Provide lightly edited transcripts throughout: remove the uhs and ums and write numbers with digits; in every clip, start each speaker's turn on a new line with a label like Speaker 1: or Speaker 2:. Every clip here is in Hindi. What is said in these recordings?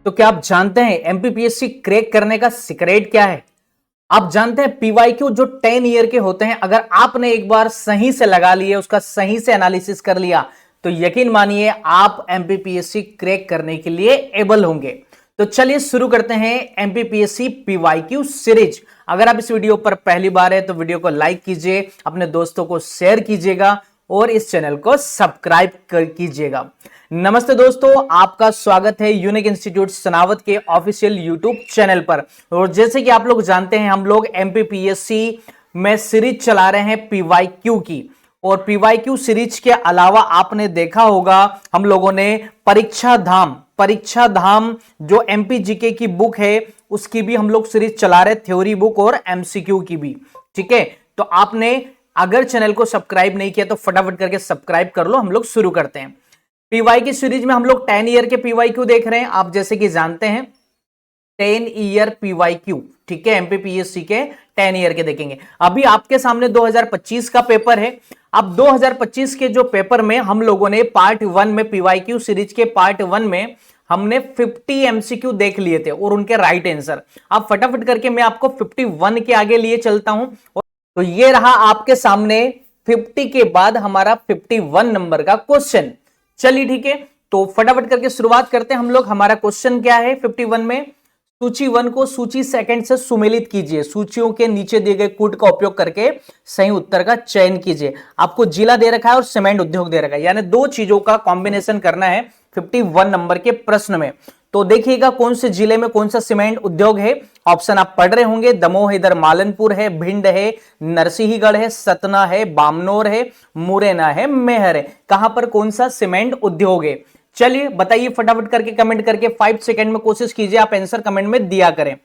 Speaker 1: तो क्या आप जानते हैं एमपीपीएससी क्रैक करने का सीक्रेट क्या है? आप जानते हैं पीवाईक्यू जो 10 ईयर के होते हैं, अगर आपने एक बार सही से लगा लिए, उसका सही से एनालिसिस कर लिया, तो यकीन मानिए आप एमपीपीएससी क्रैक करने के लिए एबल होंगे। तो चलिए शुरू करते हैं एमपीपीएससी पीवाईक्यू सीरीज। अगर आप इस वीडियो पर पहली बार है तो वीडियो को लाइक कीजिए, अपने दोस्तों को शेयर कीजिएगा और इस चैनल को सब्सक्राइब कीजिएगा। नमस्ते दोस्तों, आपका स्वागत है यूनिक इंस्टीट्यूट सनावत के ऑफिशियल यूट्यूब चैनल पर। और जैसे कि आप लोग जानते हैं, हम लोग एमपीपीएससी में सीरीज चला रहे हैं पीवाईक्यू की। और पीवाईक्यू सीरीज के अलावा आपने देखा होगा हम लोगों ने परीक्षा धाम जो एमपीजीके की बुक है उसकी भी हम लोग सीरीज चला रहे, थ्योरी बुक और एमसीक्यू की भी। ठीक है, तो आपने अगर चैनल को सब्सक्राइब नहीं किया तो फटाफट करके सब्सक्राइब कर लो। हम लोग शुरू करते हैं। पीवाई की सीरीज में हम लोग 10 ईयर के पीवाईक्यू देख रहे हैं। आप जैसे कि जानते हैं 10 ईयर पीवाईक्यू, ठीक है, एमपीपीएससी के 10 ईयर के देखेंगे। अभी आपके सामने 2025 का पेपर है। अब 2025 के जो पेपर में हम लोगों ने पार्ट 1 में पीवाईक्यू सीरीज के पार्ट 1 में हमने 50 एमसीक्यू देख लिए थे और उनके राइट आंसर। अब फटाफट करके मैं आपको 51 के आगे लिए चलता हूं। तो ये रहा आपके सामने 50 के बाद हमारा 51 नंबर का क्वेश्चन। चलिए ठीक है, तो फटाफट करके शुरुआत करते हैं हम लोग। हमारा क्वेश्चन क्या है 51 में? सूची 1 को सूची सेकंड से सुमेलित कीजिए। सूचियों के नीचे दिए गए कूट का उपयोग करके सही उत्तर का चयन कीजिए। आपको जिला दे रखा है और सीमेंट उद्योग दे रखा है, यानी दो चीजों का कॉम्बिनेशन करना है 51 नंबर के प्रश्न में। तो देखिएगा कौन से जिले में कौन सा सीमेंट उद्योग है। ऑप्शन आप पढ़ रहे होंगे, दमोह है, इधर मालनपुर है, भिंड है, नरसिंहगढ़ है, सतना है, बामनोर है, मुरैना है, मेहर है। कहां पर कौन सा सीमेंट उद्योग है? चलिए बताइए फटाफट करके कमेंट करके। 5 सेकंड में कोशिश कीजिए आप आंसर कमेंट में दिया करें।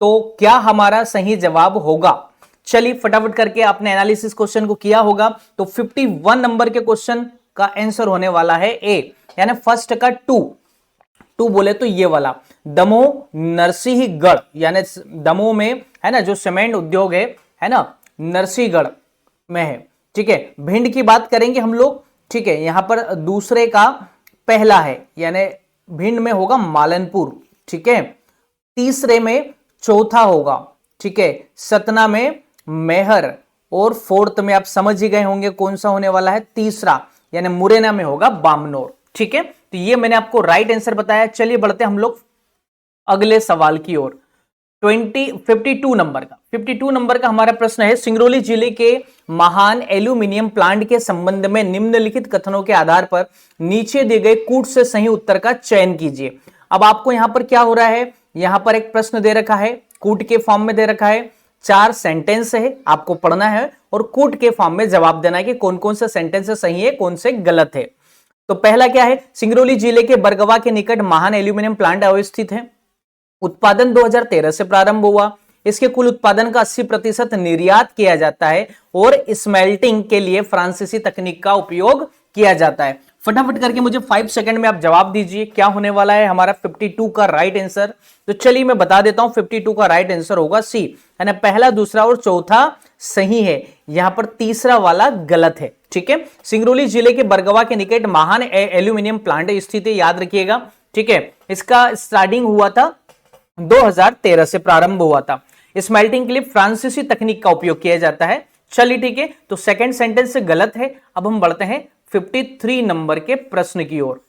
Speaker 1: तो क्या हमारा सही जवाब होगा? चलिए फटाफट करके आपने एनालिसिस क्वेश्चन को किया होगा। तो 51 नंबर के क्वेश्चन का आंसर होने वाला है ए, यानी फर्स्ट का 2 बोले तो ये वाला दमोह नरसिंहगढ़, यानी दमोह में है ना जो सीमेंट उद्योग है ना, नरसिंहगढ़ में है। ठीक है, भिंड की बात करेंगे हम लोग। ठीक है, यहां पर दूसरे का पहला है, यानी भिंड में होगा मालनपुर। ठीक है, तीसरे में चौथा होगा। ठीक है, सतना में मेहर, और फोर्थ में आप समझ ही गए होंगे कौन सा होने वाला है, तीसरा, यानी मुरैना में होगा बामनोर। ठीक है, तो ये मैंने आपको राइट आंसर बताया। चलिए बढ़ते हम लोग अगले सवाल की ओर। 52 नंबर का हमारा प्रश्न है, सिंगरौली जिले के महान एल्यूमिनियम प्लांट के संबंध में निम्नलिखित कथनों के आधार पर नीचे दिए गए कूट से सही उत्तर का चयन कीजिए। अब आपको यहां पर क्या हो रहा है, यहां पर एक प्रश्न दे रखा है, कूट के फॉर्म में दे रखा है, 4 सेंटेंस है, आपको पढ़ना है और कूट के फॉर्म में जवाब देना है कि कौन कौन से सेंटेंस सही है, कौन से गलत है। तो पहला क्या है, सिंगरौली जिले के बरगवा के निकट महान एल्यूमिनियम प्लांट अवस्थित है। उत्पादन 2013 से प्रारंभ हुआ। इसके कुल उत्पादन का 80% निर्यात किया जाता है और स्मेल्टिंग के लिए फ्रांसीसी तकनीक का उपयोग किया जाता है। फटाफट करके मुझे 5 सेकंड में आप जवाब दीजिए क्या होने वाला है हमारा 52 का राइट आंसर। तो चलिए मैं बता देता हूं, 52 का राइट आंसर होगा सी, यानी पहला, दूसरा और चौथा सही है। यहां पर तीसरा वाला गलत है। ठीक है, सिंगरौली जिले के बरगवा के निकट महान एल्यूमिनियम प्लांट स्थित है, याद रखिएगा। ठीक है, इसका स्टार्टिंग हुआ था 2013 से प्रारंभ हुआ था। स्मेल्टिंग के लिए फ्रांसीसी तकनीक का उपयोग किया जाता है। चलिए ठीक है, तो सेकंड सेंटेंस से गलत है। अब हम बढ़ते हैं 53 नंबर के प्रश्न की ओर।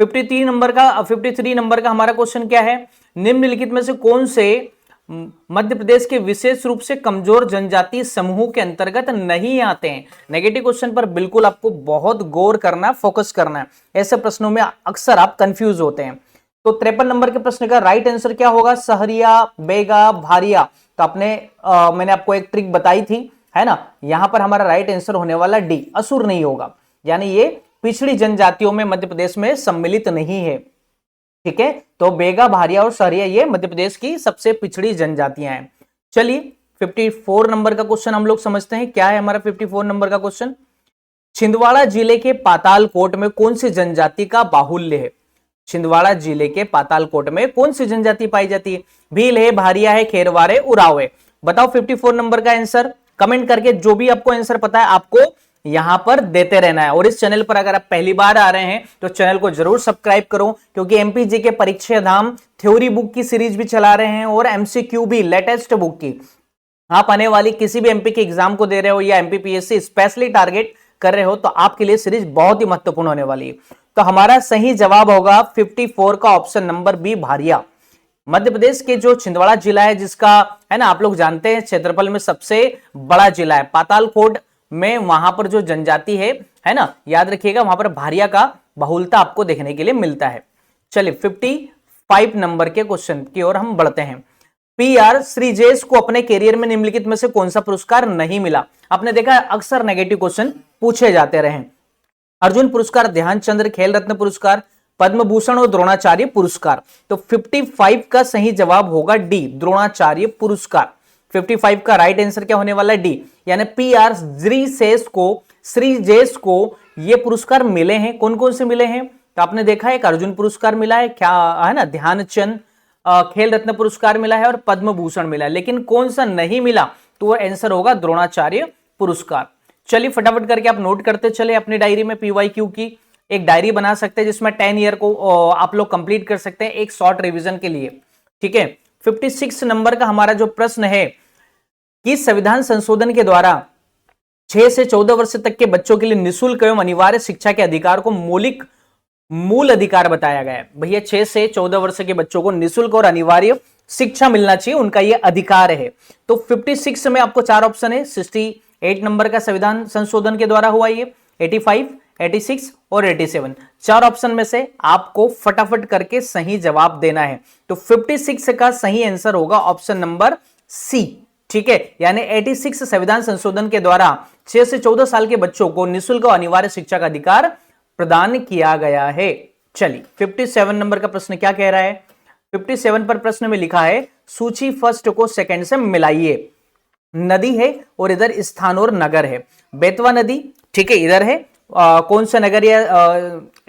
Speaker 1: 53 नंबर का हमारा क्वेश्चन क्या है, निम्नलिखित में से कौन से मध्य प्रदेश के विशेष रूप से कमजोर जनजातीय समूह के अंतर्गत नहीं आते हैं? नेगेटिव क्वेश्चन पर बिल्कुल आपको बहुत गौर करना, फोकस करना है। ऐसे प्रश्नों में अक्सर आप कंफ्यूज होते हैं। तो 53 नंबर के प्रश्न का राइट आंसर क्या होगा, सहरिया, बेगा, भारिया। तो मैंने आपको एक ट्रिक बताई थी, है ना, यहां पर हमारा राइट आंसर होने वाला डी, असुर नहीं होगा, यानी ये पिछड़ी जनजातियों में मध्य प्रदेश में सम्मिलित नहीं है। ठीक है, तो बेगा, भारिया और सहरिया ये मध्य प्रदेश की सबसे पिछड़ी जनजातियां हैं। चलिए 54 नंबर का क्वेश्चन हम लोग समझते हैं क्या है हमारा 54 नंबर का क्वेश्चन। छिंदवाड़ा जिले के पातालकोट में कौन सी जनजाति का बाहुल्य है? छिंदवाड़ा जिले के पातालकोट में कौन सी जनजाति पाई जाती है? भील है, भारिया है, खेरवार है, उराव है। बताओ 54 नंबर का आंसर कमेंट करके। जो भी आपको आंसर पता है आपको यहां पर देते रहना है। और इस चैनल पर अगर आप पहली बार आ रहे हैं तो चैनल को जरूर सब्सक्राइब करो, क्योंकि एमपीजी के परीक्षा धाम थ्योरी बुक की सीरीज भी चला रहे हैं और एमसीक्यू भी लेटेस्ट बुक की। आप आने वाली किसी भी एमपी के एग्जाम को दे रहे हो या एमपीपीएससी स्पेशली टारगेट कर रहे हो तो आपके लिए सीरीज बहुत ही महत्वपूर्ण होने वाली है। तो हमारा सही जवाब होगा 54 का option number B, Bharia. Madhya Pradesh के जो छिंदवाड़ा जिला है, जिसका है ना आप लोग जानते हैं क्षेत्रफल में सबसे बड़ा जिला है, पातालकोट में वहां पर जो जनजाति है ना, याद रखिएगा वहां पर भारिया का बहुलता आपको देखने के लिए मिलता है। चलिए 55 नंबर के क्वेश्चन की ओर हम बढ़ते हैं। पीआर श्रीजेश को अपने कैरियर में निम्नलिखित में से कौन सा पुरस्कार नहीं मिला? आपने देखा अक्सर नेगेटिव क्वेश्चन पूछे जाते रहे। अर्जुन पुरस्कार, ध्यानचंद्र खेल रत्न पुरस्कार, पद्म भूषण और द्रोणाचार्य पुरस्कार। तो 55 का सही जवाब होगा डी, द्रोणाचार्य पुरस्कार। 55 का राइट आंसर क्या होने वाला है? डी, यानी पीआर श्रीजेश को ये पुरस्कार मिले हैं। कौन कौन से मिले हैं? तो आपने देखा एक अर्जुन पुरस्कार मिला है, क्या है ना, ध्यानचंद खेल रत्न पुरस्कार मिला है और पद्म भूषण मिला है, लेकिन कौन सा नहीं मिला? तो आंसर होगा द्रोणाचार्य पुरस्कार। चलिए फटाफट करके आप नोट करते चले अपनी डायरी में। पीवाईक्यू की एक डायरी बना सकते हैं जिसमें 10 ईयर को आप लोग कंप्लीट कर सकते हैं एक शॉर्ट रिवीजन के लिए। ठीक है, 56 नंबर का हमारा जो प्रश्न है कि संविधान संशोधन के द्वारा 6 से 14 वर्ष तक के बच्चों के लिए निःशुल्क एवं अनिवार्य शिक्षा के अधिकार को मूल अधिकार बताया गया है। भैया 6 से 14 वर्ष के बच्चों को निःशुल्क और अनिवार्य शिक्षा मिलना चाहिए, उनका यह अधिकार है। तो 56 में आपको 4 ऑप्शन है। 68 नंबर का संविधान संशोधन के द्वारा हुआ ये, 85, 86 और 87। 4 ऑप्शन में से आपको फटाफट करके सही जवाब देना है। तो 56 का सही आंसर होगा ऑप्शन नंबर सी। ठीक है, यानी 86 संविधान संशोधन के द्वारा 6 से 14 साल के बच्चों को निःशुल्क और अनिवार्य शिक्षा का अधिकार प्रदान किया गया है। चलिए 57 नंबर का प्रश्न क्या कह रहा है? 57 पर प्रश्न में लिखा है सूची फर्स्ट को सेकंड से मिलाइए। नदी है और इधर स्थान और नगर है। बेतवा नदी, ठीक है, इधर है। कौन सा नगर या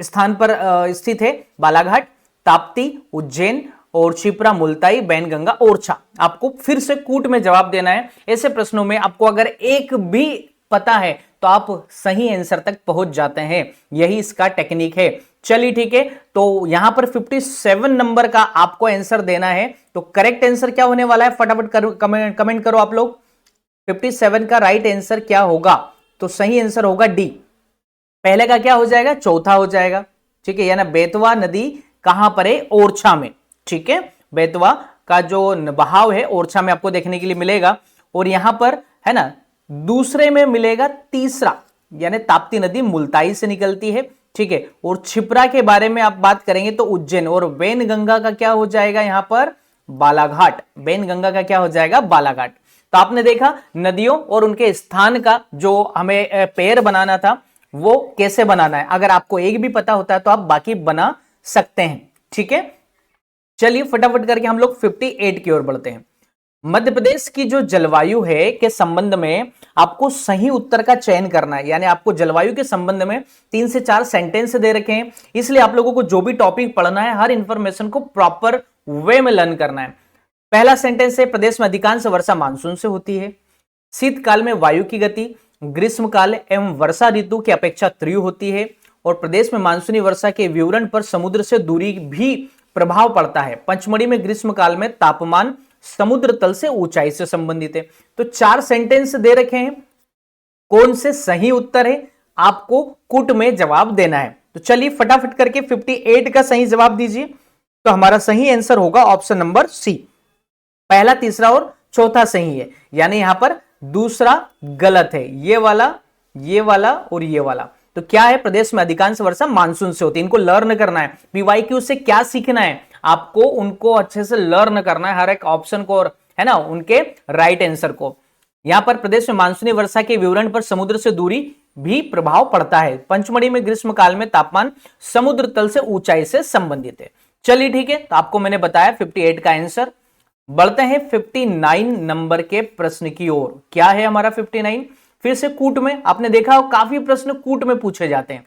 Speaker 1: स्थान पर स्थित है? बालाघाट, ताप्ती, उज्जैन और क्षिप्रा, मुल्ताई, बैनगंगा, ओरछा। आपको फिर से कूट में जवाब देना है। ऐसे प्रश्नों में आपको अगर एक भी पता है तो आप सही आंसर तक पहुंच जाते हैं, यही इसका टेक्निक है। चलिए ठीक है, तो यहां पर 57 नंबर का आपको आंसर देना है। तो करेक्ट आंसर क्या होने वाला है? फटाफट कमेंट करो आप लोग। 57 का राइट आंसर क्या होगा? तो सही आंसर होगा डी। पहले का क्या हो जाएगा? चौथा हो जाएगा। ठीक है, यानी बेतवा नदी कहां पर है? ओरछा में। ठीक है, बेतवा का जो बहाव है ओरछा में आपको देखने के लिए मिलेगा। और यहां पर है ना दूसरे में मिलेगा तीसरा, यानी ताप्ती नदी मुल्ताई से निकलती है। ठीक है, और क्षिप्रा के बारे में आप बात करेंगे तो उज्जैन। और वैनगंगा का क्या हो जाएगा यहां पर? बालाघाट। वैनगंगा का क्या हो जाएगा? बालाघाट। तो आपने देखा नदियों और उनके स्थान का जो हमें पेयर बनाना था वो कैसे बनाना है। अगर आपको एक भी पता होता है तो आप बाकी बना सकते हैं। ठीक है, चलिए फटाफट करके हम लोग 58 की ओर बढ़ते हैं। मध्य प्रदेश की जो जलवायु है के संबंध में आपको सही उत्तर का चयन करना है। यानी आपको जलवायु के संबंध में 3 से 4 सेंटेंस दे रखे हैं, इसलिए आप लोगों को जो भी टॉपिक पढ़ना है हर इंफॉर्मेशन को प्रॉपर वे में लर्न करना है। पहला सेंटेंस है प्रदेश में अधिकांश वर्षा मानसून से होती है। शीतकाल में वायु की गति ग्रीष्मकाल एवं वर्षा ऋतु की अपेक्षा तीव्र होती है। और प्रदेश में मानसूनी वर्षा के विवरण पर समुद्र से दूरी भी प्रभाव पड़ता है। पंचमढ़ी में ग्रीष्मकाल में तापमान समुद्र तल से ऊंचाई से संबंधित है। तो 4 सेंटेंस दे रखे हैं, कौन से सही उत्तर है आपको कुट में जवाब देना है। तो चलिए फटाफट करके 58 का सही जवाब दीजिए। तो हमारा सही आंसर होगा ऑप्शन नंबर सी। पहला, तीसरा और चौथा सही है, यानी यहां पर दूसरा गलत है। ये वाला और ये वाला। तो क्या है? प्रदेश में अधिकांश वर्षा मानसून से होती है। इनको लर्न करना है। पीवाईक्यू से क्या सीखना है? आपको उनको अच्छे से लर्न करना है, हर एक ऑप्शन को, और है ना उनके राइट आंसर को। यहां पर प्रदेश में मानसूनी वर्षा के विवरण पर समुद्र से दूरी भी प्रभाव पड़ता है। पंचमढ़ी में ग्रीष्मकाल में तापमान समुद्र तल से ऊंचाई से संबंधित है। चलिए ठीक है, तो आपको मैंने बताया 58 का आंसर। बढ़ते हैं 59 नंबर के प्रश्न की ओर। क्या है हमारा 59? फिर से कूट में। आपने देखा हो काफी प्रश्न कूट में पूछे जाते हैं।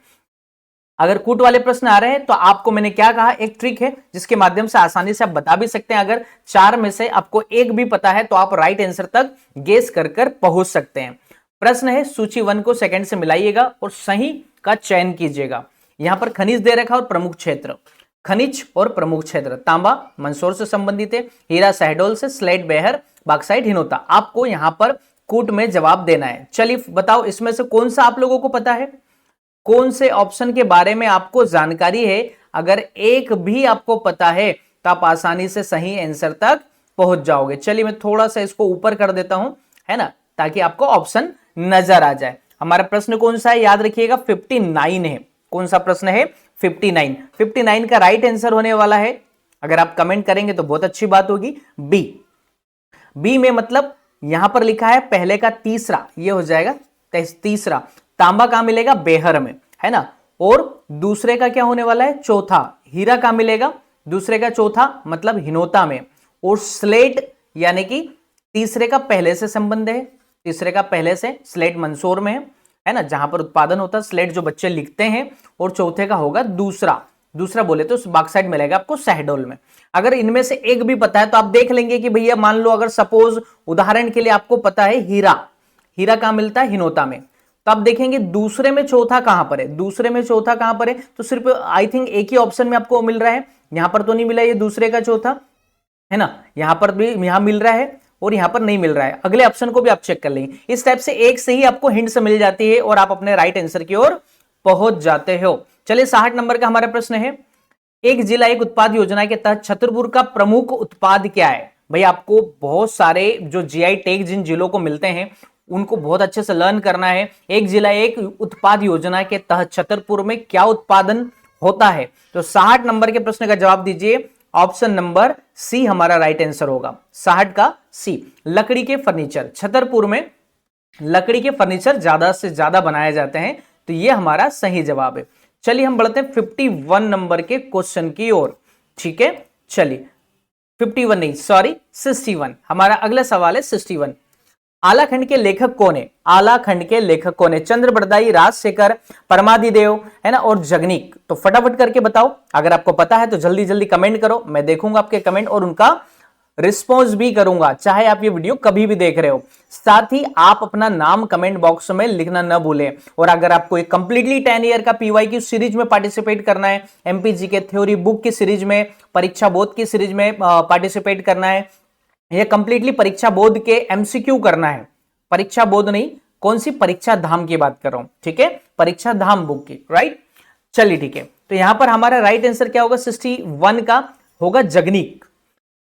Speaker 1: अगर कूट वाले प्रश्न आ रहे हैं तो आपको मैंने क्या कहा, एक ट्रिक है जिसके माध्यम से आसानी से आप बता भी सकते हैं। अगर 4 में से आपको एक भी पता है तो आप राइट आंसर तक गेस कर पहुंच सकते हैं। प्रश्न है सूची 1 को सेकंड से मिलाइएगा और सही का चयन कीजिएगा। यहां पर खनिज दे रखा और प्रमुख क्षेत्र, खनिज और प्रमुख क्षेत्र, तांबा मंदसौर से संबंधित है, हीरा शहडोल से, स्लेट बेहर, बॉक्साइट हिनोता। आपको यहां पर कूट में जवाब देना है। चलिए बताओ इसमें से कौन सा आप लोगों को पता है, कौन से ऑप्शन के बारे में आपको जानकारी है। अगर एक भी आपको पता है तो आप आसानी से सही आंसर तक पहुंच जाओगे। चलिए मैं थोड़ा सा इसको ऊपर कर देता हूं, है ना, ताकि आपको ऑप्शन नजर आ जाए। हमारा प्रश्न कौन सा है, याद रखिएगा 59 है। कौन सा प्रश्न है, 59। 59 का राइट आंसर होने वाला है, अगर आप कमेंट करेंगे तो बहुत अच्छी बात होगी, बी। बी में मतलब यहां पर लिखा है पहले का तीसरा, ये हो जाएगा तीसरा। तांबा कहां मिलेगा, बेहर में, है ना। और दूसरे का क्या होने वाला है, चौथा। हीरा कहां मिलेगा, दूसरे का चौथा मतलब हिनोता में। और स्लेट यानी कि तीसरे का पहले से संबंध है, तीसरे का पहले से, स्लेट मंदसौर में है ना, जहां पर उत्पादन होता है स्लेट जो बच्चे लिखते हैं। और चौथे का होगा दूसरा, दूसरा बोले तो बॉक्साइट मिलेगा आपको शहडोल में। अगर इनमें से एक भी पता है तो आप देख लेंगे कि भैया मान लो अगर सपोज उदाहरण के लिए आपको पता है हीरा, हीरा कहां मिलता है, हिनोता में, तो आप देखेंगे दूसरे में चौथा कहां पर है, दूसरे में चौथा कहां पर है, तो सिर्फ आई थिंक एक ही ऑप्शन में आपको मिल रहा है। यहां पर तो नहीं मिला ये दूसरे का चौथा, है ना, यहां पर भी यहां मिल रहा है और यहां पर नहीं मिल रहा है। अगले ऑप्शन को भी आप चेक कर लेंगे। इस टाइप से एक से ही आपको हिंट्स मिल जाती है और आप अपने राइट आंसर की ओर पहुंच जाते हो। चलिए 60 नंबर का हमारा प्रश्न है, एक जिला एक उत्पाद योजना के तहत छतरपुर का प्रमुख उत्पाद क्या है। भाई आपको बहुत सारे जो जीआई टैग जिन जिलों को मिलते हैं उनको बहुत अच्छे से लर्न करना है। एक जिला एक उत्पाद योजना के तहत छतरपुर में क्या उत्पादन होता है। तो 60 नंबर के प्रश्न का जवाब दीजिए, ऑप्शन नंबर सी हमारा राइट आंसर होगा। 60 का सी, लकड़ी के फर्नीचर। छतरपुर में लकड़ी के फर्नीचर ज्यादा से ज्यादा बनाए जाते हैं, तो यह हमारा सही जवाब है। चलिए हम बढ़ते हैं 51 नंबर के क्वेश्चन की ओर, ठीक है। चलिए 51 नहीं, सॉरी 61, हमारा अगला सवाल है 61। आलाखंड के लेखक कौन है, आलाखंड के लेखक कौन है। चंद्र बरदाई, राजशेखर, परमादिदेव, है ना, और जगनीक। तो फटाफट करके बताओ, अगर आपको पता है तो जल्दी जल्दी कमेंट करो, मैं देखूंगा आपके कमेंट और उनका रिस्पॉन्स भी करूंगा, चाहे आप ये वीडियो कभी भी देख रहे हो। साथ ही आप अपना नाम कमेंट बॉक्स में लिखना न भूलें। और अगर आपको एक कंप्लीटली 10 ईयर का पीवाईक्यू सीरीज में पार्टिसिपेट करना है, एमपीजी के थ्योरी बुक की सीरीज में, परीक्षा बोध की सीरीज में पार्टिसिपेट करना है, या कंप्लीटली परीक्षा बोध के एमसीक्यू करना है, परीक्षा बोध नहीं, कौन सी, परीक्षा धाम की बात कर रहा हूं, ठीक है, परीक्षा धाम बुक की, राइट। चलिए ठीक है, तो यहां पर हमारा राइट आंसर क्या होगा, 61 का होगा जगनीक।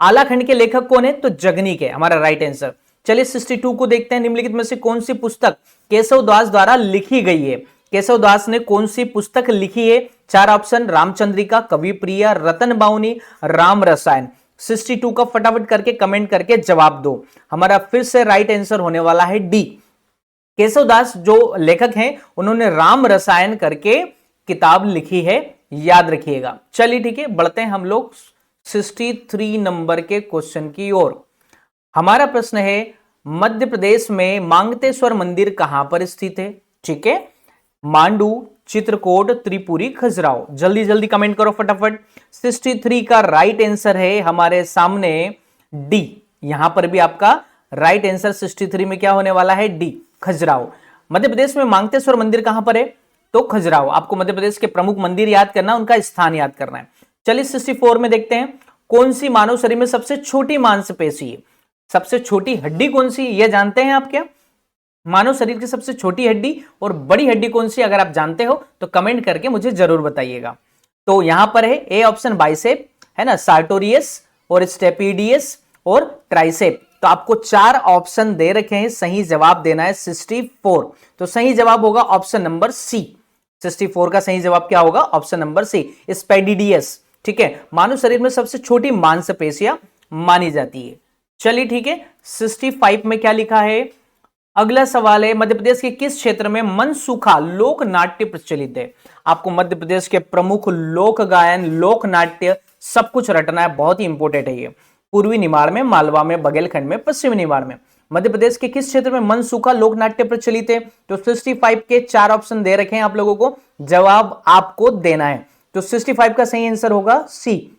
Speaker 1: आलाखंड के लेखक कौन है, तो जगनीक है हमारा राइट आंसर। चलिए 62 को देखते हैं, निम्नलिखित में से कौन सी पुस्तक केशव दास द्वारा लिखी गई है। केशव दास ने कौन सी पुस्तक लिखी है, 4 ऑप्शन, रामचंद्रिका, कवि प्रिया, रतन बाउनी, राम रसायन। 62 का फटाफट करके कमेंट करके जवाब दो। हमारा फिर से राइट आंसर होने वाला है डी। केशव दास जो लेखक हैं उन्होंने राम रसायन करके किताब लिखी है, याद रखिएगा। चलिए ठीक है, बढ़ते हैं हम लोग 63 नंबर के क्वेश्चन की ओर। हमारा प्रश्न है, मध्य प्रदेश में मांगतेश्वर मंदिर कहां पर स्थित है। ठीक है, मांडू, चित्रकूट, त्रिपुरी, खजुराहो। जल्दी जल्दी कमेंट करो फटाफट। 63 का राइट आंसर है हमारे सामने डी। यहां पर भी आपका राइट आंसर 63 में क्या होने वाला है, डी, खजुराहो। मध्य प्रदेश में मांगतेश्वर मंदिर कहां पर है, तो खजुराहो। आपको मध्य प्रदेश के प्रमुख मंदिर याद करना, उनका स्थान याद करना है। चलिए 64 में देखते हैं, कौन सी मानव शरीर में सबसे छोटी मांसपेशी है, सबसे छोटी हड्डी कौन सी, यह जानते हैं आप क्या। मानव शरीर की सबसे छोटी हड्डी और बड़ी हड्डी कौन सी, अगर आप जानते हो तो कमेंट करके मुझे जरूर बताइएगा। तो यहां पर है ए ऑप्शन बाइसेप, है ना, सार्टोरियस और स्टेपिडियस और ट्राइसेप। तो आपको 4 ऑप्शन दे रखे हैं, सही जवाब देना है 64। तो सही जवाब होगा ऑप्शन नंबर सी। 64 का सही जवाब क्या होगा, ऑप्शन नंबर सी, स्पेडिडियस। ठीक है, मानव शरीर में सबसे छोटी मांसपेशियां मानी जाती है। चलिए ठीक है, 65 में क्या लिखा है। अगला सवाल है, मध्य प्रदेश के किस क्षेत्र में मनसूखा लोक नाट्य प्रचलित है। आपको मध्य प्रदेश के प्रमुख लोक गायन, लोक नाट्य सब कुछ रटना है, बहुत ही इंपॉर्टेंट है ये। पूर्वी निमाड़ में, मालवा में, बघेलखंड में, पश्चिमी निमाड़ में। मध्य प्रदेश के किस क्षेत्र में मनसूखा लोक नाट्य प्रचलित है। तो 65 के 4 ऑप्शन दे रखे हैं आप लोगों को, जवाब आपको देना है। तो 65 का सही आंसर होगा सी,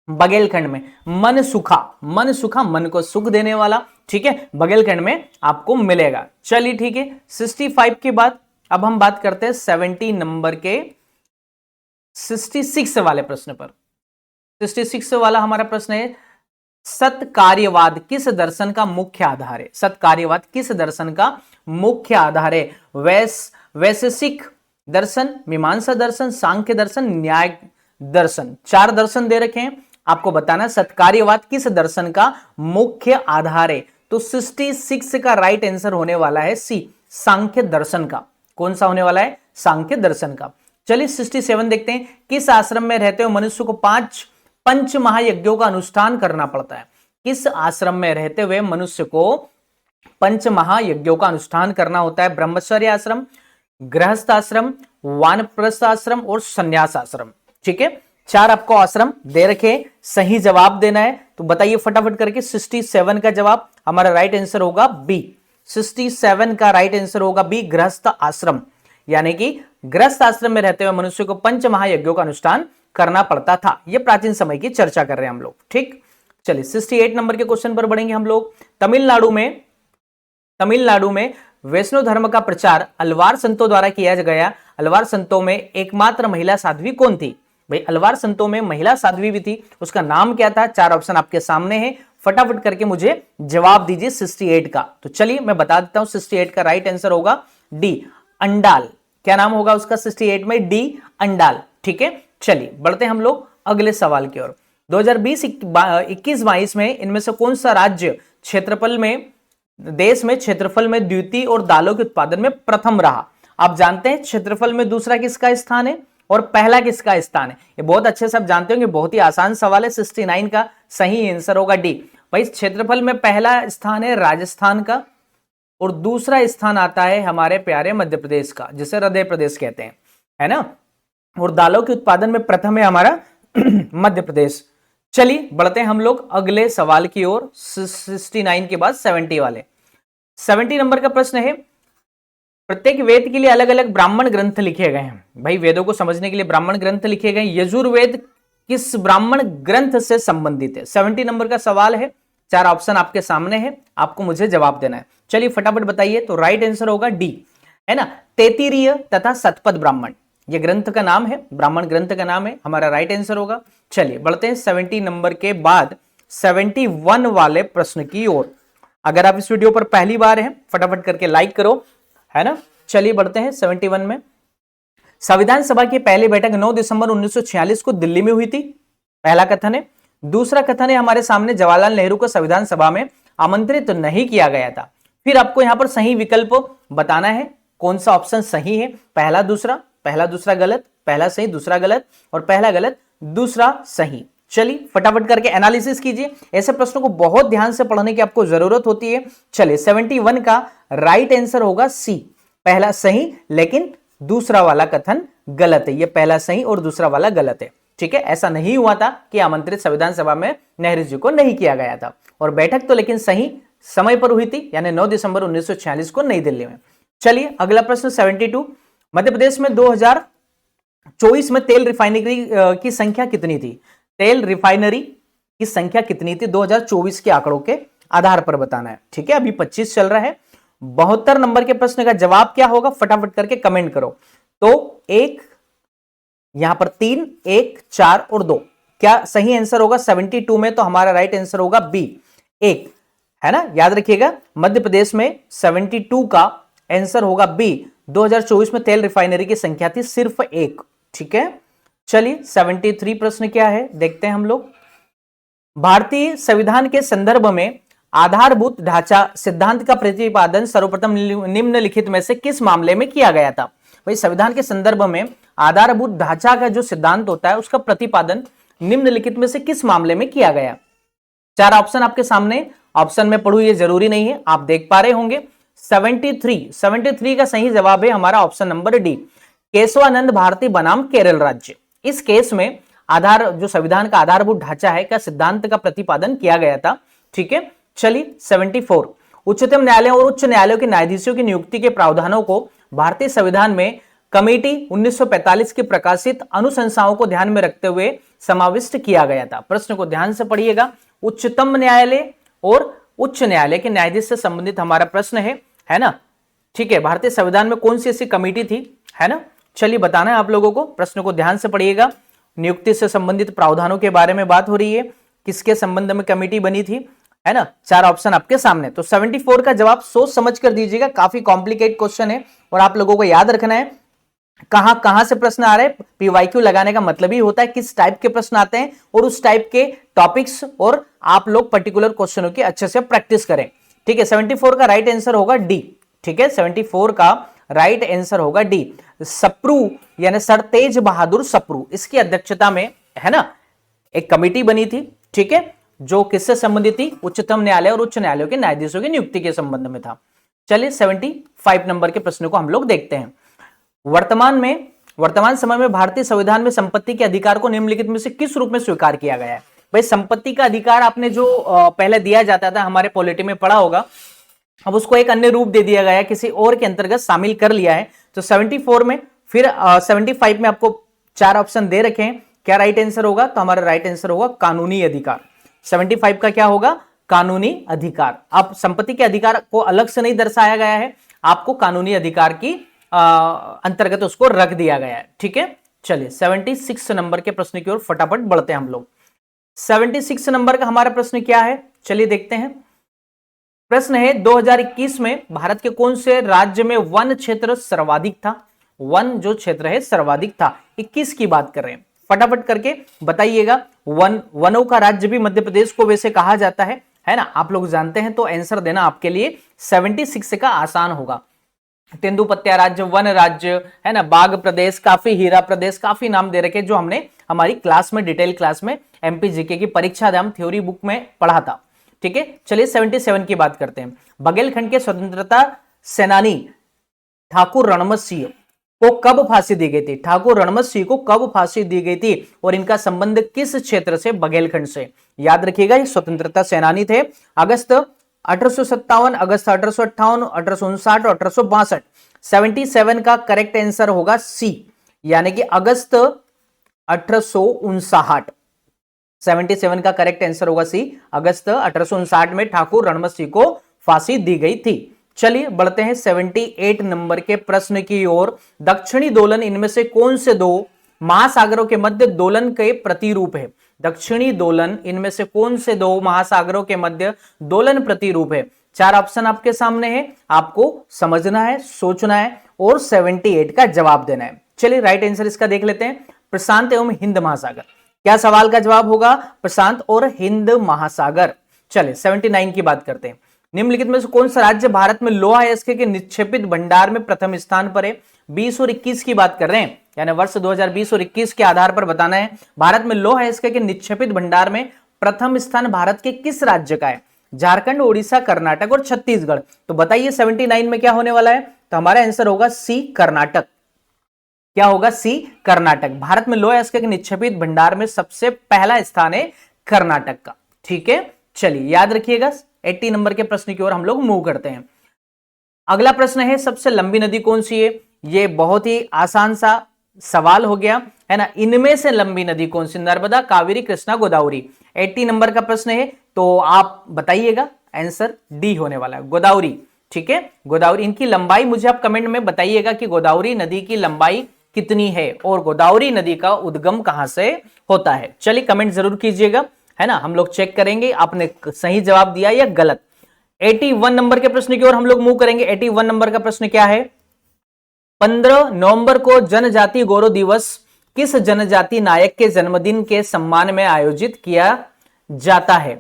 Speaker 1: बघेलखंड में मन सुखा, मन सुखा मन को सुख देने वाला, ठीक है, बघेलखंड में आपको मिलेगा। चलिए ठीक है, 65 के बाद अब हम बात करते हैं 70 नंबर के 66 वाले प्रश्न पर। 66 वाला हमारा प्रश्न है, सत्कार्यवाद किस दर्शन का मुख्य आधार है? सत्कार्यवाद किस दर्शन का मुख्य आधार है? वैशेषिक दर्शन, मीमांसा दर्शन, सांख्य दर्शन, न्याय दर्शन, 4 दर्शन दे रखे हैं, आपको बताना सत्कार्यवाद किस दर्शन का मुख्य आधार है। तो 66 का राइट आंसर होने वाला है सी, सांख्य दर्शन का। कौन सा होने वाला है? सांख्य दर्शन का। चलिए 67 देखते हैं, किस आश्रम में रहते हुए मनुष्य को 5 पंच महायज्ञों का अनुष्ठान करना पड़ता है? किस आश्रम में रहते हुए मनुष्य को 5 महायज्ञों का अनुष्ठान करना होता है? ब्रह्मचर्य आश्रम, गृहस्थ आश्रम, वानप्रस्थ आश्रम और संन्यास आश्रम। ठीक है, 4 आपको आश्रम दे रखे, सही जवाब देना है। तो बताइए फटाफट करके, 67 का जवाब हमारा राइट आंसर होगा बी। 67 का राइट आंसर होगा बी, गृहस्थ आश्रम। यानी कि गृहस्थ आश्रम में रहते हुए मनुष्य को 5 महायज्ञों का अनुष्ठान करना पड़ता था। यह प्राचीन समय की चर्चा कर रहे हैं हम लोग। ठीक, चलिए 68 नंबर के क्वेश्चन पर बढ़ेंगे हम लोग। तमिलनाडु में वैष्णव धर्म का प्रचार अलवार संतों द्वारा किया गया। अलवार संतों में एकमात्र महिला साध्वी कौन थी? भाई अलवार संतों में महिला साध्वी भी थी, उसका नाम क्या था? 4 ऑप्शन आपके सामने हैं, फटाफट करके मुझे जवाब दीजिए 68 का। तो चलिए मैं बता देता हूं, 68 का राइट आंसर होगा डी, अंडाल। क्या नाम होगा उसका 68 में? डी, अंडाल। ठीक है, चलिए बढ़ते हम लोग अगले सवाल की ओर। 2020-21-22 में इनमें से कौन सा राज्य देश में क्षेत्रफल में द्वितीय और दालों के उत्पादन में प्रथम रहा? आप जानते हैं क्षेत्रफल में दूसरा किसका स्थान है और पहला किसका स्थान है? ये बहुत अच्छे से आप जानते होंगे, बहुत ही आसान सवाल है। 69 का सही आंसर होगा डी। भाई क्षेत्रफल में पहला स्थान है राजस्थान का और दूसरा स्थान आता है हमारे प्यारे मध्य प्रदेश का, जिसे हृदय प्रदेश कहते हैं, है ना। और दालों के उत्पादन में प्रथम है हमारा मध्य प्रदेश। चलिए बढ़ते हैं हम लोग अगले सवाल की ओर। 69 के बाद 70 वाले। 70 नंबर का प्रश्न है, प्रत्येक वेद के लिए अलग अलग ब्राह्मण ग्रंथ लिखे गए हैं। भाई वेदों को समझने के लिए ब्राह्मण ग्रंथ लिखे गए। यजुर्वेद किस ब्राह्मण ग्रंथ से संबंधित है? 70 नंबर का सवाल है, 4 ऑप्शन आपके सामने है, आपको मुझे जवाब देना है। चलिए फटाफट बताइए। तो राइट आंसर होगा डी, है ना, तैत्तिरीय तथा शतपथ ब्राह्मण, ये ग्रंथ का नाम है, ब्राह्मण ग्रंथ का नाम है, हमारा राइट आंसर होगा। चलिए बढ़ते हैं 70 नंबर के बाद 71 वाले प्रश्न की ओर। अगर आप इस वीडियो पर पहली बार हैं, फटाफट करके लाइक करो, है ना। चलिए बढ़ते हैं 71 में। संविधान सभा की पहली बैठक 9 दिसंबर 1946 को दिल्ली में हुई थी, पहला कथन है। दूसरा कथन है हमारे सामने, जवाहरलाल नेहरू को संविधान सभा में आमंत्रित नहीं किया गया था। फिर आपको यहां पर सही विकल्प बताना है, कौन सा ऑप्शन सही है। पहला दूसरा गलत, पहला सही दूसरा गलत, और पहला गलत दूसरा सही। चलिए फटाफट करके एनालिसिस कीजिए, ऐसे प्रश्नों को बहुत ध्यान से पढ़ने की आपको जरूरत होती है। चलिए 71 का राइट आंसर होगा सी, पहला सही लेकिन दूसरा वाला कथन गलत है। ये पहला सही और दूसरा वाला गलत है। ठीक है, ऐसा नहीं हुआ था कि आमंत्रित संविधान सभा में नेहरू जी को नहीं किया गया था, और बैठक तो लेकिन सही समय पर हुई थी, यानी 9 दिसंबर 1946 को नई दिल्ली में। चलिए अगला प्रश्न 72, मध्य प्रदेश में 2024 में तेल रिफाइनरी की संख्या कितनी थी? तेल रिफाइनरी की संख्या कितनी थी 2024 के आंकड़ों के आधार पर बताना है। ठीक है, अभी 25 चल रहा है। 72 नंबर के प्रश्न का जवाब क्या होगा, फटाफट करके कमेंट करो। तो 1, यहां पर 3, 1, 4 और 2, क्या सही आंसर होगा 72 में? तो हमारा राइट आंसर होगा बी, 1, है ना। याद रखिएगा, मध्य प्रदेश में 72 का आंसर होगा बी। 2024 में तेल रिफाइनरी की संख्या थी सिर्फ 1। ठीक है, चलिए 73 प्रश्न क्या है देखते हैं हम लोग। भारतीय संविधान के संदर्भ में आधारभूत ढांचा सिद्धांत का प्रतिपादन सर्वप्रथम निम्नलिखित में से किस मामले में किया गया था? भाई संविधान के संदर्भ में आधारभूत ढांचा का जो सिद्धांत होता है उसका प्रतिपादन निम्नलिखित में से किस मामले में किया गया? 4 ऑप्शन आपके सामने, ऑप्शन में पढ़ू ये जरूरी नहीं है, आप देख पा रहे होंगे। 73 का सही जवाब है हमारा option number D, Keshavananda Bharati बनाम केरल राज्य। इस केस में जो संविधान का आधारभूत ढांचा है का सिद्धांत का प्रतिपादन किया गया था। ठीक है, चलिए 74, उच्चतम न्यायालय और उच्च न्यायालयों के न्यायाधीशों की नियुक्ति के प्रावधानों को भारतीय संविधान में कमेटी 1945 की प्रकाशित अनुशंसाओं को ध्यान में रखते हुए समाविष्ट किया गया था? प्रश्न को ध्यान से पढ़िएगा। उच्चतम न्यायालय और उच्च न्यायालय के न्यायाधीश से संबंधित हमारा प्रश्न है ना? ठीक है, भारतीय संविधान में कौन सी ऐसी कमेटी थी, है ना? चलिए बताना है आप लोगों को, प्रश्न को ध्यान से पढ़िएगा। नियुक्ति से संबंधित प्रावधानों के बारे में बात हो रही है, किसके संबंध में कमेटी बनी थी, है ना? 4 ऑप्शन आपके सामने। तो 74 का जवाब सोच समझ कर दीजिएगा, काफी कॉम्प्लिकेट क्वेश्चन है और आप लोगों को याद रखना है कहां से प्रश्न आ रहे हैं। पीवाईक्यू लगाने का मतलब ही होता है किस टाइप के प्रश्न आते हैं और उस टाइप के टॉपिक्स, और आप लोग पर्टिकुलर क्वेश्चनों की अच्छे से प्रैक्टिस करें। ठीक है, 74 का राइट आंसर होगा डी। ठीक है, 74 का राइट आंसर होगा डी। सप्रू यानी सर तेज बहादुर सप्रू, इसकी अध्यक्षता में, है ना, एक कमेटी बनी थी। ठीक है, जो किससे संबंधित थी? उच्चतम न्यायालय और उच्च न्यायालयों के न्यायाधीशों की नियुक्ति के संबंध में था। चलिए 75 नंबर के प्रश्न को हम लोग देखते हैं। वर्तमान समय में भारतीय संविधान में संपत्ति के अधिकार को निम्नलिखित में से किस रूप में स्वीकार किया गया है? भाई संपत्ति का अधिकार आपने जो पहले दिया जाता था, हमारे पॉलिटी में पढ़ा होगा, अब उसको एक अन्य रूप दे दिया गया है, किसी और के अंतर्गत शामिल कर लिया है। तो 74 में, फिर 75 में आपको 4 ऑप्शन दे रखे हैं। क्या राइट आंसर होगा? तो हमारा राइट आंसर होगा कानूनी अधिकार। 75 का क्या होगा? कानूनी अधिकार। अब संपत्ति के अधिकार को अलग से नहीं दर्शाया गया है, आपको कानूनी अधिकार की अंतर्गत उसको रख दिया गया है। ठीक है, चलिए 76 नंबर के प्रश्न की ओर फटाफट बढ़ते हैं हम लोग। 76 नंबर का हमारा प्रश्न क्या है, चलिए देखते हैं। प्रश्न है 2021 में भारत के कौन से राज्य में वन क्षेत्र सर्वाधिक था? वन जो क्षेत्र है सर्वाधिक था, 21 की बात कर रहे हैं, फटाफट करके बताइएगा। वनों का राज्य भी मध्य प्रदेश को वैसे कहा जाता है ना, आप लोग जानते हैं, तो आंसर देना आपके लिए 76 का आसान होगा। तेंदुपत्ता राज्य, वन राज्य, है ना, बाघ प्रदेश, काफी हीरा प्रदेश, काफी नाम दे रखे जो हमने हमारी क्लास में, डिटेल क्लास में, एमपी जीके की परीक्षा धाम थ्योरी बुक में पढ़ा था। ठीक है, चलिए 77 की बात करते हैं। बघेलखंड के स्वतंत्रता सेनानी ठाकुर रणमत सिंह को कब फांसी दी गई थी? ठाकुर रणमत सिंह को कब फांसी दी गई थी और इनका संबंध किस क्षेत्र से? बघेलखंड से। याद रखिएगा, ये स्वतंत्रता सेनानी थे। अगस्त 1857, अगस्त 1858, 1859 और 1862। 77 का करेक्ट आंसर होगा सी, यानी कि अगस्त 1859। 77 का करेक्ट आंसर होगा सी, अगस्त 1859 में ठाकुर रणमत सिंह को फांसी दी गई थी। चलिए बढ़ते हैं 78 नंबर के प्रश्न की ओर। दक्षिणी दोलन इनमें से कौन से दो महासागरों के मध्य दोलन के प्रतिरूप है? दक्षिणी दोलन इनमें से कौन से दो महासागरों के मध्य दोलन प्रतिरूप है? 4 ऑप्शन आपके सामने है, आपको समझना है, सोचना है और 78 का जवाब देना है। चलिए राइट आंसर इसका देख लेते हैं, प्रशांत एवं हिंद महासागर। क्या सवाल का जवाब होगा? प्रशांत और हिंद महासागर। चलिए 79 की बात करते हैं। निम्नलिखित में से कौन सा राज्य भारत में लोहा अयस्क के निक्षेपित भंडार में प्रथम स्थान पर है? 20 और 21 की बात कर रहे हैं, यानी वर्ष 2020 और 21 के आधार पर बताना है भारत में लोहा अयस्क के निक्षेपित भंडार में प्रथम स्थान भारत के किस राज्य का है? झारखंड, ओडिशा, कर्नाटक और छत्तीसगढ़। तो बताइए 79 में क्या होने वाला है? तो हमारा आंसर होगा सी, कर्नाटक। क्या होगा? सी, कर्नाटक। भारत में लोहा अयस्क के निक्षेपित भंडार में सबसे पहला स्थान है कर्नाटक का। ठीक है, चलिए याद रखिएगा। 80 नंबर के प्रश्न की ओर हम लोग मूव करते हैं। अगला प्रश्न है, सबसे लंबी नदी कौन सी है? ये बहुत ही आसान सा सवाल हो गया, है ना। इनमें से लंबी नदी कौन सी? नर्मदा, कावेरी, कृष्णा, गोदावरी। 80 नंबर का प्रश्न है, तो आप बताइएगा, आंसर डी होने वाला है, गोदावरी। ठीक है, गोदावरी। इनकी लंबाई मुझे आप कमेंट में बताइएगा कि गोदावरी नदी की लंबाई कितनी है और गोदावरी नदी का उद्गम कहां से होता है। चलिए कमेंट जरूर कीजिएगा, है ना, हम लोग चेक करेंगे आपने सही जवाब दिया या गलत। 81 नंबर के प्रश्न की ओर हम लोग मूव करेंगे। 81 नंबर का प्रश्न क्या है? 15 नवंबर को जनजाति गौरव दिवस किस जनजाति नायक के जन्मदिन के सम्मान में आयोजित किया जाता है?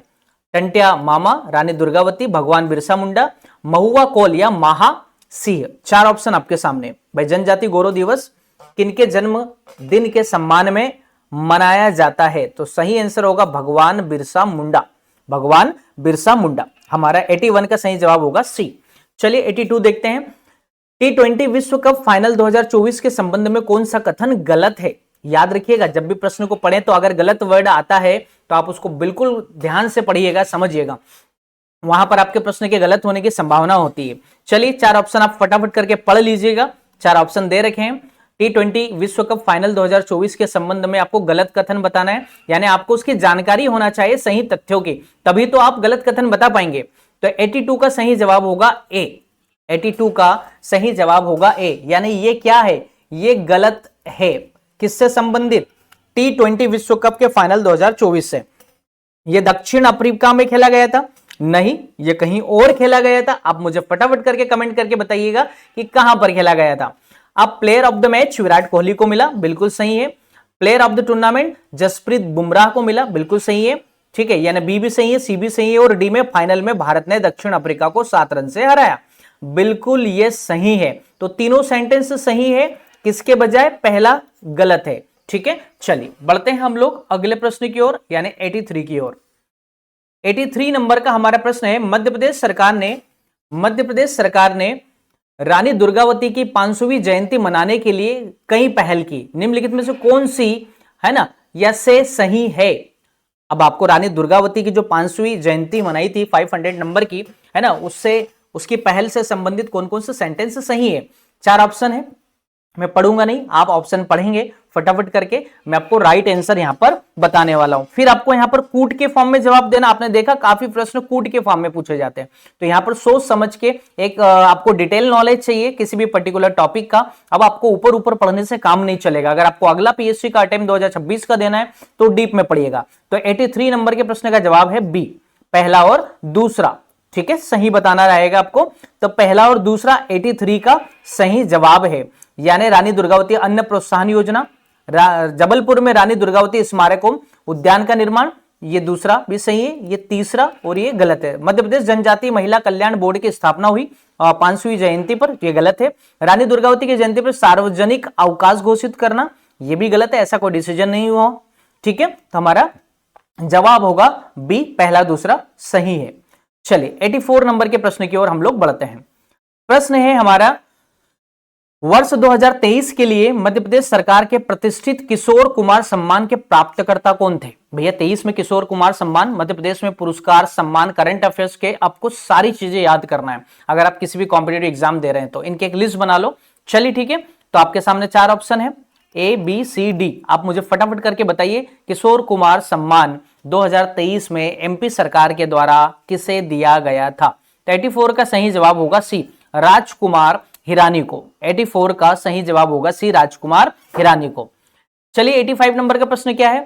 Speaker 1: टंट्या मामा, रानी दुर्गावती, भगवान बिरसा मुंडा, महुआ कोल या महा सिंह। 4 ऑप्शन आपके सामने। भाई जनजाति गौरव दिवस किनके जन्म दिन के सम्मान में मनाया जाता है? तो सही आंसर होगा भगवान बिरसा मुंडा, भगवान बिरसा मुंडा। हमारा 81 का सही जवाब होगा सी। चलिए 82 देखते हैं। T20 विश्व कप फाइनल 2024 के संबंध में कौन सा कथन गलत है? याद रखिएगा, जब भी प्रश्न को पढ़ें तो अगर गलत वर्ड आता है तो आप उसको बिल्कुल ध्यान से पढ़िएगा, समझिएगा, वहां पर आपके प्रश्न के गलत होने की संभावना होती है। चलिए 4 ऑप्शन आप फटाफट करके पढ़ लीजिएगा, 4 ऑप्शन दे रखे हैं। T20 विश्व कप फाइनल 2024 के संबंध में आपको गलत कथन बताना है, यानी आपको उसकी जानकारी होना चाहिए सही तथ्यों की, तभी तो आप गलत कथन बता पाएंगे। तो 82 का सही जवाब होगा ए। 82 का सही जवाब होगा ए, यानी ये क्या है, ये गलत है। किससे संबंधित? T20 विश्व कप के फाइनल 2024 से। ये दक्षिण अफ्रीका में खेला गया था? नहीं, ये कहीं और खेला गया था। आप मुझे फटाफट करके कमेंट करके बताइएगा कि कहां पर खेला गया था। अब player of the match Virat Kohli को मिला, बिल्कुल सही है। Player of the tournament Jasprit Bumrah को मिला, बिल्कुल सही है। ठीक है, यानी बी भी सही है, सी भी सही है। और डी में फाइनल में भारत ने दक्षिण अफ्रीका को 7 रन से हराया, बिल्कुल ये सही है। तो तीनों सेंटेंस सही है, किसके बजाय? पहला गलत है। ठीक है, चलिए बढ़ते हैं हम लोग अगले प्रश्न की ओर, यानी 83 की ओर। 83 नंबर का हमारा प्रश्न है, मध्य प्रदेश सरकार ने रानी दुर्गावती की 500वीं जयंती मनाने के लिए कई पहल की, निम्नलिखित में से कौन सी है ना या से सही है? अब आपको रानी दुर्गावती की जो 500वीं जयंती मनाई थी 500 नंबर की, है ना, उससे उसकी पहल से संबंधित कौन कौन से सेंटेंस सही है? 4 ऑप्शन है, मैं पढ़ूंगा नहीं, आप ऑप्शन पढ़ेंगे फटाफट करके, मैं आपको राइट आंसर यहां पर बताने वाला हूं। फिर आपको यहां पर कूट के फॉर्म में जवाब देना। आपने देखा काफी प्रश्न कूट के फॉर्म में पूछे जाते हैं, तो यहां पर सोच समझ के एक आपको डिटेल नॉलेज चाहिए किसी भी पर्टिकुलर टॉपिक का। अब आपको ऊपर ऊपर पढ़ने से काम नहीं चलेगा। अगर आपको अगला पीएससी का अटेम्प्ट 2026 का देना है तो डीप में पढ़िएगा। तो 83 नंबर के प्रश्न का जवाब है बी, पहला और दूसरा। ठीक है, सही बताना रहेगा आपको। तो पहला और दूसरा 83 का सही जवाब है, यानी रानी दुर्गावती अन्न प्रोत्साहन योजना, जबलपुर में रानी दुर्गावती स्मारक उद्यान का निर्माण, ये दूसरा भी सही है, ये तीसरा और ये गलत है। मध्य प्रदेश जनजातीय महिला कल्याण बोर्ड की स्थापना हुई 500वीं जयंती पर, ये गलत है। रानी दुर्गावती की जयंती पर सार्वजनिक अवकाश घोषित करना, ये भी गलत है, ऐसा कोई डिसीजन नहीं हुआ। ठीक है, तो हमारा जवाब होगा बी, पहला दूसरा सही है। चलिए 84 नंबर के प्रश्न की ओर हम लोग बढ़ते हैं। प्रश्न है हमारा, वर्ष 2023 के लिए मध्य प्रदेश सरकार के प्रतिष्ठित किशोर कुमार सम्मान के प्राप्तकर्ता कौन थे? भैया 23 में किशोर कुमार सम्मान, मध्य प्रदेश में पुरस्कार, सम्मान, करंट अफेयर्स के, आपको सारी चीजें याद करना है अगर आप किसी भी कॉम्पिटेटिव एग्जाम दे रहे हैं तो। इनकी एक लिस्ट बना लो। चलिए ठीक है, तो आपके सामने 4 ऑप्शन है, ए बी सी डी। आप मुझे फटाफट करके बताइए किशोर कुमार सम्मान 2023 में एमपी सरकार के द्वारा किसे दिया गया था? 84 का सही जवाब होगा सी, राजकुमार हिरानी को। 84 का सही जवाब होगा सी, राजकुमार हिरानी को। चलिए 85 नंबर का प्रश्न क्या है?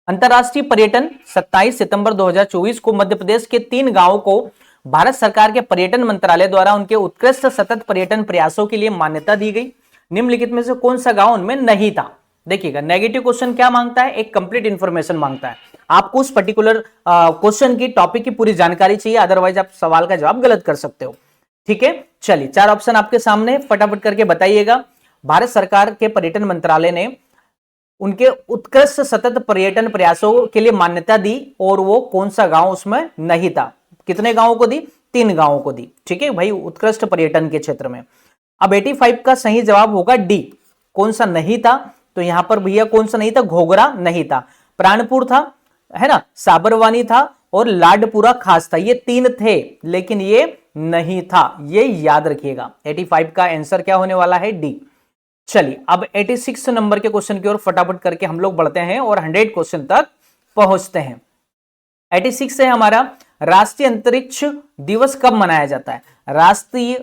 Speaker 1: अंतरराष्ट्रीय पर्यटन 27 सितंबर 2024 को मध्य प्रदेश के 3 गांवों को भारत सरकार के पर्यटन मंत्रालय द्वारा उनके उत्कृष्ट सतत पर्यटन प्रयासों के लिए मान्यता दी गई। निम्नलिखित में से कौन सा गांव उनमें नहीं था? देखिएगा, नेगेटिव क्वेश्चन क्या मांगता है? एक कंप्लीट इंफॉर्मेशन मांगता है। आपको उस पर्टिकुलर क्वेश्चन की, टॉपिक की पूरी जानकारी चाहिए, अदरवाइज आप सवाल का जवाब गलत कर सकते हो। ठीक है, चलिए 4 ऑप्शन आपके सामने, फटाफट करके बताइएगा। भारत सरकार के पर्यटन मंत्रालय ने उनके उत्कृष्ट सतत पर्यटन प्रयासों के लिए मान्यता दी, और वो कौन सा गांव उसमें नहीं था? कितने गांवों को दी? 3 गांवों को दी। ठीक है भाई, उत्कृष्ट पर्यटन के क्षेत्र में। अब 85 का सही जवाब होगा डी, कौन सा नहीं था? तो यहां पर भैया कौन सा नहीं था? घोघरा नहीं था, प्राणपुर था, है ना, साबरवानी था और लाडपुरा खास था। ये 3 थे, लेकिन ये नहीं था, ये याद रखिएगा। 85 का आंसर क्या होने वाला है? डी। चलिए अब 86 नंबर के क्वेश्चन की ओर फटाफट करके हम लोग बढ़ते हैं और 100 क्वेश्चन तक पहुंचते हैं। 86 है हमारा, राष्ट्रीय अंतरिक्ष दिवस कब मनाया जाता है? राष्ट्रीय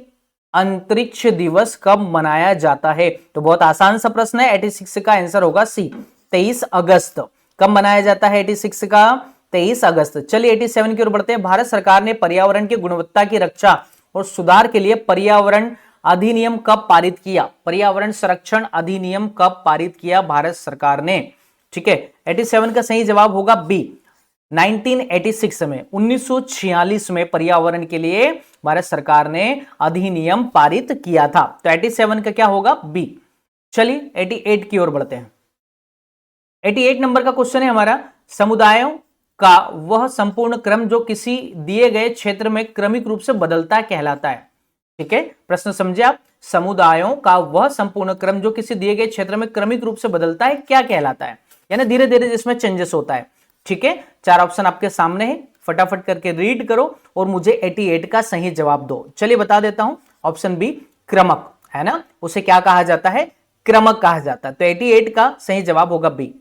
Speaker 1: अंतरिक्ष दिवस कब मनाया जाता है? तो बहुत आसान सा प्रश्न है। 86 का आंसर होगा सी, 23 अगस्त। कब मनाया जाता है 86 का? 23 अगस्त। चलिए 87 की ओर बढ़ते हैं। भारत सरकार ने पर्यावरण की गुणवत्ता की रक्षा और सुधार के लिए पर्यावरण अधिनियम कब पारित किया? पर्यावरण संरक्षण अधिनियम कब पारित किया भारत सरकार ने? ठीक है, 87 का सही जवाब होगा बी, 1986 में, 1946 में पर्यावरण के लिए भारत सरकार ने अधिनियम पारित किया था। तो 87 का क्या होगा? बी। चलिए 88 की ओर बढ़ते हैं। 88 नंबर का क्वेश्चन है हमारा, समुदायों का वह संपूर्ण क्रम जो किसी दिए गए क्षेत्र में क्रमिक रूप से बदलता है कहलाता है। ठीक है, प्रश्न समझे आप? समुदायों का वह संपूर्ण क्रम जो किसी दिए गए क्षेत्र में क्रमिक रूप से बदलता है क्या कहलाता है? यानी धीरे धीरे जिसमें चेंजेस होता है। ठीक है, 4 ऑप्शन आपके सामने है, फटाफट करके रीड करो और मुझे 88 का सही जवाब दो। चलिए बता देता हूं, ऑप्शन बी क्रमक, है ना, उसे क्या कहा जाता है? क्रमक कहा जाता है। तो 88 का सही जवाब होगा बी।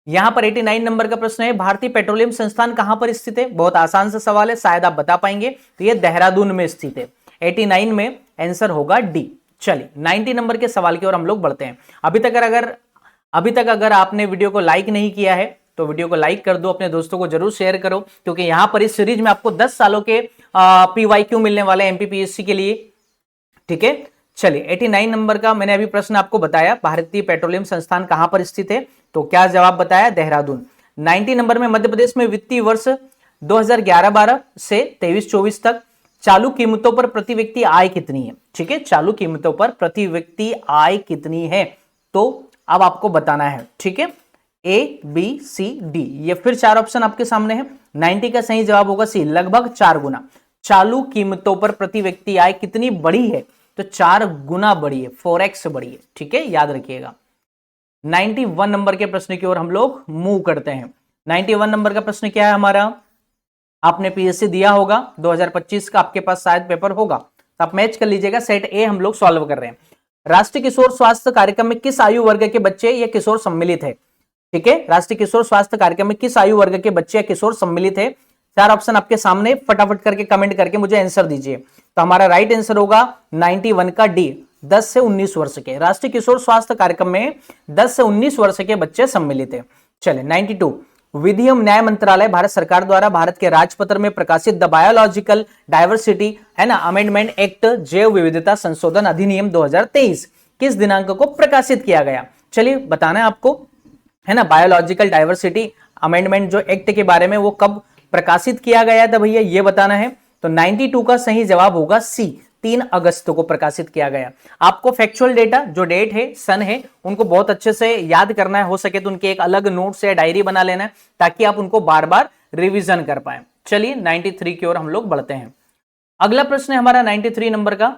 Speaker 1: यहां पर 89 नंबर का प्रश्न है, भारतीय पेट्रोलियम संस्थान कहां पर स्थित है? बहुत आसान सा सवाल है, शायद आप बता पाएंगे। तो ये देहरादून में स्थित है। 89 में आंसर होगा डी। चलिए 90 नंबर के सवाल की ओर हम लोग बढ़ते हैं। अभी तक अगर आपने वीडियो को लाइक नहीं किया है तो वीडियो को लाइक कर दो, अपने दोस्तों को जरूर शेयर करो, क्योंकि यहां पर इस सीरीज में आपको 10 सालों के PYQ मिलने वाले एमपीपीएससी के लिए। ठीक है, चलिए 89 नंबर का मैंने अभी प्रश्न आपको बताया, भारतीय पेट्रोलियम संस्थान कहां पर स्थित है? तो क्या जवाब बताया? देहरादून। 90 नंबर में मध्य प्रदेश में वित्तीय वर्ष 2011-12 से 23-24 तक चालू कीमतों पर प्रति व्यक्ति आय कितनी है? ठीक है, चालू कीमतों पर प्रति व्यक्ति आय कितनी है, तो अब आपको बताना है। ठीक है, ए बी सी डी, ये फिर 4 ऑप्शन आपके सामने है। 90 का सही जवाब होगा सी, लगभग 4 गुना। चालू कीमतों पर प्रति व्यक्ति आय कितनी बड़ी है? तो 4 गुना बड़ी है, 4x बड़ी है। ठीक है, याद रखिएगा। 91 नंबर के प्रश्न की ओर हम लोग मूव करते हैं। 91 नंबर का प्रश्न क्या है हमारा? आपने पीएससी दिया होगा 2025 का, आपके पास शायद पेपर होगा, तो आप मैच कर लीजिएगा। सेट ए हम लोग सॉल्व कर रहे हैं। राष्ट्रीय किशोर स्वास्थ्य कार्यक्रम में किस आयु वर्ग के बच्चे या किशोर सम्मिलित है? ठीक है, राष्ट्रीय किशोर स्वास्थ्य कार्यक्रम में किस आयु वर्ग के बच्चे या किशोर सम्मिलित है? 4 ऑप्शन आपके सामने, फटाफट करके कमेंट करके मुझे आंसर दीजिए। तो हमारा राइट आंसर होगा 91 का डी, 10 से 19 वर्ष के। राष्ट्रीय किशोर स्वास्थ्य कार्यक्रम में 10 से 19 वर्ष के बच्चे सम्मिलित है। चले 92, विधि एवं न्याय मंत्रालय भारत सरकार द्वारा भारत के राजपत्र में प्रकाशित द बायोलॉजिकल डाइवर्सिटी है ना अमेंडमेंट एक्ट, जैव विविधता संशोधन अधिनियम 2023 किस दिनांक को प्रकाशित किया गया? चलिए बताना है आपको, है ना। बायोलॉजिकल डाइवर्सिटी अमेंडमेंट जो एक्ट के बारे में, वो कब प्रकाशित किया गया था भैया, ये बताना है। तो 92 का सही जवाब होगा सी, 3 अगस्त को प्रकाशित किया गया। आपको फैक्चुअल डेटा जो डेट है, सन है, उनको बहुत अच्छे से याद करना है। हो सके तो उनके एक अलग नोट्स या डायरी बना लेना है, ताकि आप उनको बार बार रिवीजन कर पाए। चलिए 93 की ओर हम लोग बढ़ते हैं। अगला प्रश्न है हमारा 93 नंबर का,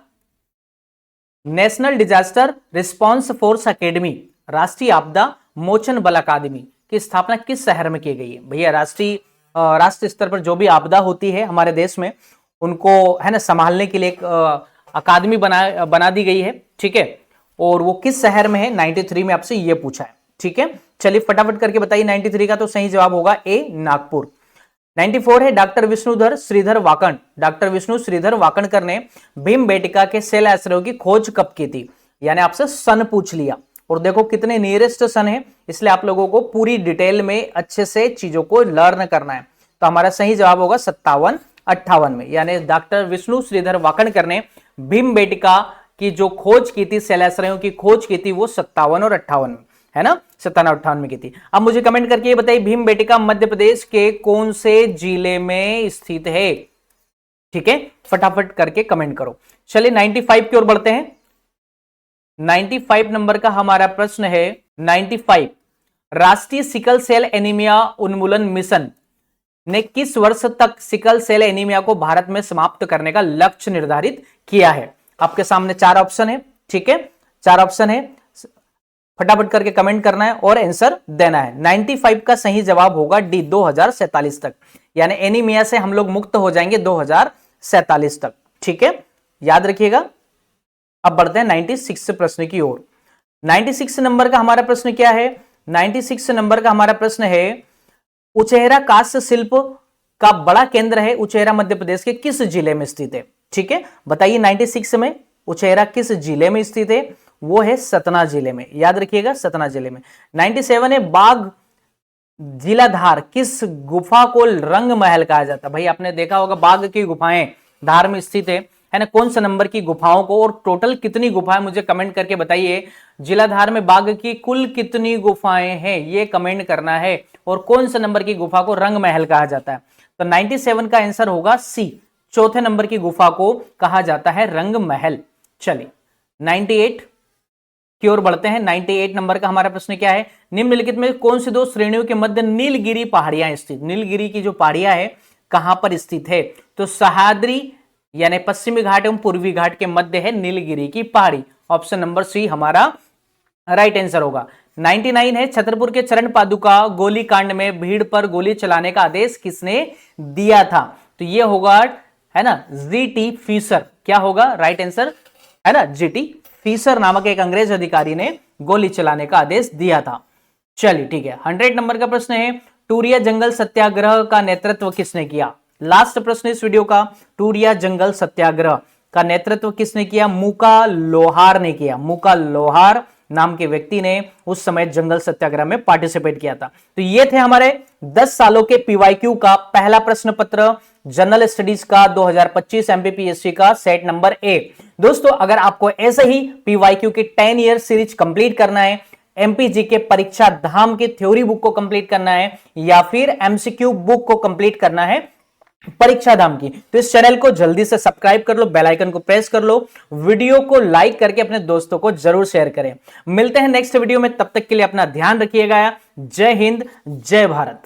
Speaker 1: national disaster response force academy, राष्ट्रीय आपदा मोचन बल अकादमी की स्थापना किस शहर में की गई है? भैया राष्ट्रीय स्तर पर जो भी आपदा होती है हमारे देश में, उनको है ना संभालने के लिए एक अकादमी बना दी गई है। ठीक है, और वो किस शहर में है? 93 में आपसे ये पूछा है। ठीक है, चलिए फटाफट करके बताइए 93 का। तो सही जवाब होगा ए, नागपुर। 94 है, डॉक्टर विष्णुधर श्रीधर वाकण, डॉक्टर विष्णु श्रीधर वाकणकर ने भीमबेटका के शैल आश्रयों की खोज कब की थी? यानी आपसे सन पूछ लिया, और देखो कितने नियरेस्ट सन है, इसलिए आप लोगों को पूरी डिटेल में अच्छे से चीजों को लर्न करना है। तो हमारा सही जवाब होगा 57-58 में, यानी डॉक्टर विष्णु श्रीधर वाकणकर ने भीमबेटका की जो खोज की थी, शैलाश्रयों की खोज की थी, वो 57 और 58 में, है ना, 57-58 में की थी। अब मुझे कमेंट करके ये बताइए, भीमबेटका मध्य प्रदेश के कौन से जिले में स्थित है? ठीक है, फटाफट करके कमेंट करो। चलिए 95 की ओर बढ़ते हैं। 95 नंबर का हमारा प्रश्न है, 95, राष्ट्रीय सिकल सेल एनीमिया उन्मूलन मिशन ने किस वर्ष तक सिकल सेल एनीमिया को भारत में समाप्त करने का लक्ष्य निर्धारित किया है? आपके सामने 4 ऑप्शन है। ठीक है, 4 ऑप्शन है, फटाफट करके कमेंट करना है और आंसर देना है। 95 का सही जवाब होगा डी, 2047 तक, यानी एनीमिया से हम लोग मुक्त हो जाएंगे 2047 तक। ठीक है, याद रखिएगा। अब बढ़ते हैं 96 प्रश्न की ओर। 96 नंबर का हमारा प्रश्न क्या है? 96 नंबर का हमारा प्रश्न है, उचेहरा कांस्य शिल्प का बड़ा केंद्र है, उचेहरा मध्य प्रदेश के किस जिले में स्थित है? ठीक है, बताइए 96 में उचेहरा किस जिले में स्थित है? वो है सतना जिले में, याद रखिएगा, सतना जिले में। 97 है, बाघ जिलाधार किस गुफा को रंग महल कहा जाता है? भाई आपने देखा होगा बाघ की गुफाएं धार में स्थित है ना, कौन सा नंबर की गुफाओं को, और टोटल कितनी गुफाएं, मुझे कमेंट करके बताइए। जिलाधार में बाघ की कुल कितनी गुफाएं हैं, ये कमेंट करना है, और कौन सा नंबर की गुफा को रंग महल कहा जाता है? तो 97 का आंसर होगा सी, चौथे नंबर की गुफा को कहा जाता है रंग महल। चलिए 98 की ओर बढ़ते हैं। 98 नंबर का हमारा प्रश्न क्या है, निम्नलिखित में कौन सी 2 श्रेणियों के मध्य नीलगिरी पहाड़ियां स्थित? नीलगिरी की जो पहाड़ियां है कहां पर स्थित है? तो सह्याद्री यानी पश्चिमी घाट एवं पूर्वी घाट के मध्य है नीलगिरी की पहाड़ी। ऑप्शन नंबर सी हमारा राइट आंसर होगा। 99 है, छतरपुर के चरण पादुका गोलीकांड में भीड़ पर गोली चलाने का आदेश किसने दिया था? तो ये होगा, है ना, जीटी फीसर। क्या होगा राइट आंसर, है ना, जीटी पीसर नामक एक अंग्रेज अधिकारी ने गोली चलाने का आदेश दिया था। चलिए ठीक है, 100 नंबर का प्रश्न है, टूरिया जंगल सत्याग्रह का नेतृत्व किसने किया? लास्ट प्रश्न इस वीडियो का, टूरिया जंगल सत्याग्रह का नेतृत्व किसने किया? मूका लोहार ने किया। मूका लोहार नाम के व्यक्ति ने उस समय जंगल सत्याग्रह में पार्टिसिपेट किया था। तो ये थे हमारे 10 सालों के पीवाईक्यू का पहला प्रश्न पत्र जनरल स्टडीज का 2025 एमपीपीएससी का सेट नंबर 1। दोस्तों अगर आपको ऐसे ही पीवाईक्यू की 10 ईयर सीरीज कंप्लीट करना है, एमपीजी के परीक्षा धाम की थ्योरी बुक को कंप्लीट करना है, या फिर एमसीक्यू बुक को कंप्लीट करना है परीक्षा धाम की, तो इस चैनल को जल्दी से सब्सक्राइब कर लो, बेल आइकन को प्रेस कर लो, वीडियो को लाइक करके अपने दोस्तों को जरूर शेयर करें। मिलते हैं नेक्स्ट वीडियो में, तब तक के लिए अपना ध्यान रखिएगा। जय हिंद, जय भारत।